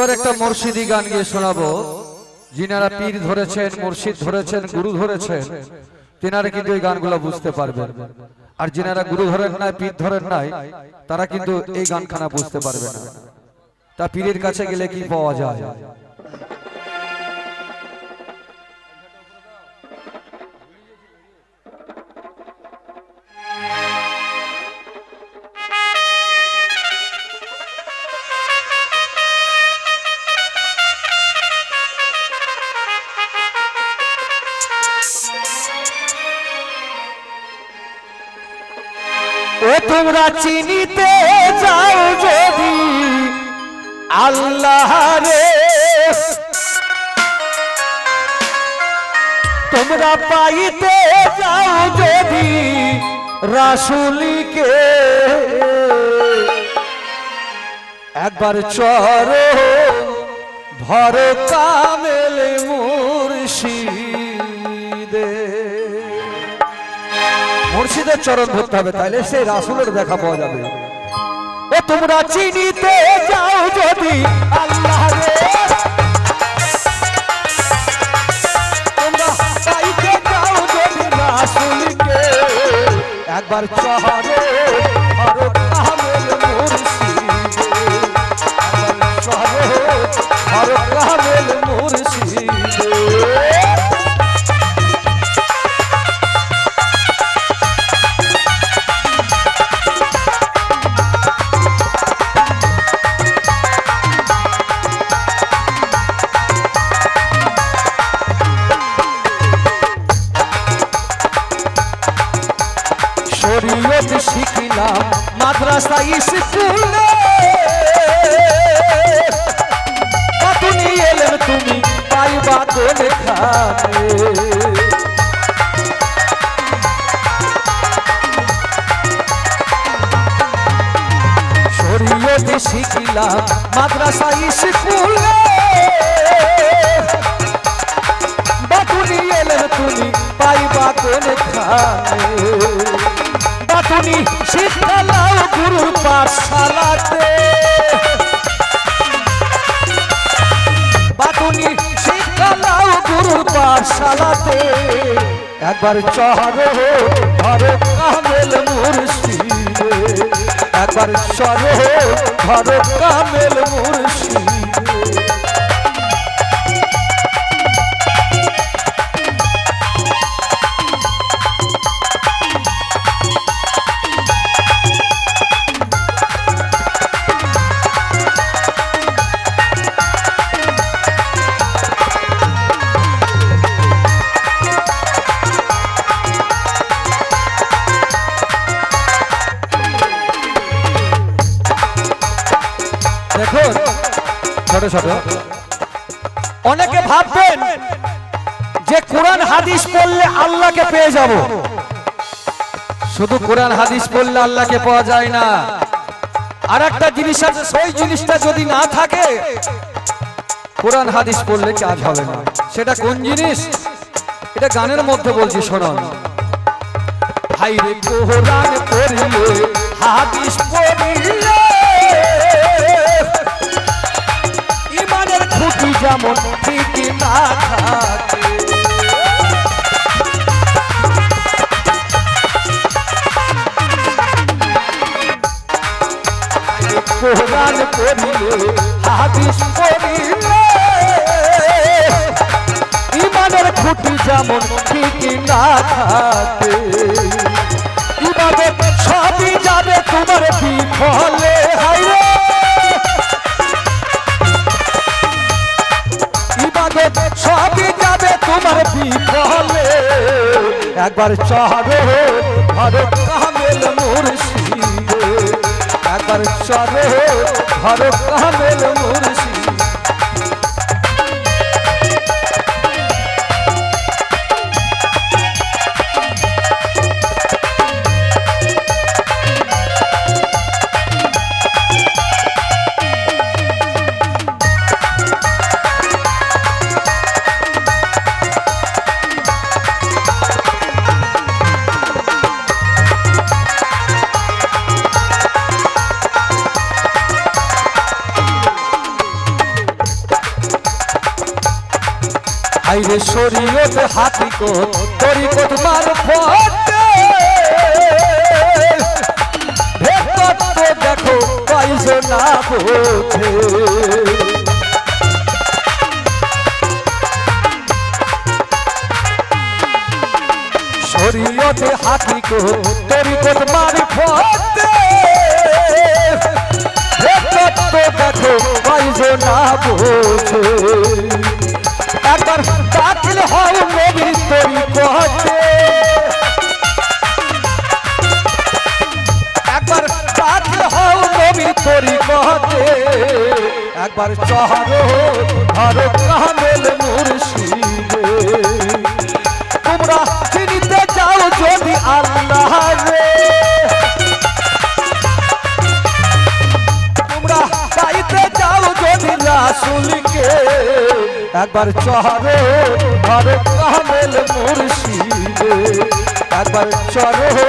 এবার একটা মুর্শিদি গান গিয়ে শোনাবো। যিনারা পীর ধরেছেন, মুর্শিদ ধরেছেন, গুরু ধরেছেন, তেনারা কিন্তু এই গানগুলো বুঝতে পারবেন। আর যিনারা গুরু ধরেন নাই, পীর ধরেন নাই, তারা কিন্তু এই গানখানা বুঝতে পারবে না। তা পীরের কাছে গেলে কি পাওয়া যায়? ও তোমরা চিনিতে যাও যদি আল্লাহ রে, তোমরা পাইতে যাও যদি রাসূলকে, একবার চরণ ধরো কামেল মুর্শিদে। মুর্শিদের চরণ ধরতে হবে, তাইলে সেই রাসূলের দেখা পাওয়া যাবে। ও তোমরা চিনিতে যাও যদি আল্লাহ রে, তোমরা পাইতে যাও যদি রাসূলকে, একবার চরণ ধরো কামেল মুর্শিদে, একবার চরণ ধরো কামেল মুর্শিদে। শরীয়ত শিখিলাম মাদ্রাসা স্কুলে, তুমি এলেন তুমি পাইবা কোনখানে। শরীয়ত শিখিলাম মাদ্রাসা স্কুলে, তুমি এলেন তুমি পাইবা কোনখানে। বাতুনি শিখালাও গুরুর পাঠশালাতে, বাতুনি শিখালাও গুরুর পাঠশালাতে, একবার চরণ ধরো কামেল মুর্শিদে, একবার চরণ ধরো কামেল মুর্শিদে। দেখুন ছোট ছোট অনেকে ভাববেন যে কোরআন হাদিস পড়লে আল্লাহকে পেয়ে যাব। শুধু কোরআন হাদিস পড়লে আল্লাহকে পাওয়া যায় না। আর একটা জিনিস আছে, সেই জিনিসটা যদি না থাকে কোরআন হাদিস পড়লে কাজ হবে না। সেটা কোন জিনিস? এটা গানের মধ্যে বলছি, শোনো। হাইরে কোরআন পড়লে হাদিস পড়লে ইমানের খুঁটি যেমন ঠিক না থাকে, কোরআন পড়লে হাদিস পড়লে ইমানের খুঁটি যেমন ঠিক না থাকে, ইবাদত সবই যাবে তোমার বিফলে। হাইরে ইবাদত সবই যাবে তোমার বিফলে, একবার চরণ ধরো কামেল মুর্শিদে, একবার চরণ ধরো কামেল মুর্শিদে। হাইরে শরীয়ত হাকিকত তরিকত মারফতে ভেতর তো দেখো পাইছো না বোঝে শরীয়ত হাকিকত তরিকত মারফতে ভেতর তো দেখো পাইছো না বোঝে একবার দাখিল হও নবীর তরিকতে একবার দাখিল হও নবীর তরিকতে একবার চহরো ধরো কামেল মুর্শিদে তোমরা চিনিতে যাও যদি আল্লাহ রে তোমরা চাইতে যাও যদি রাসূলকে একবার চহরো ধরো কামেল মুর্শিদে একবার চহরো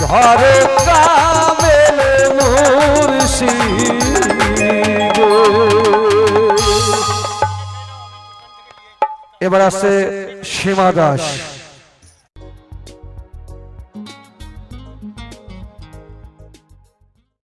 ধরো কামেল মুর্শিদে এবার আছে সীমা দাস।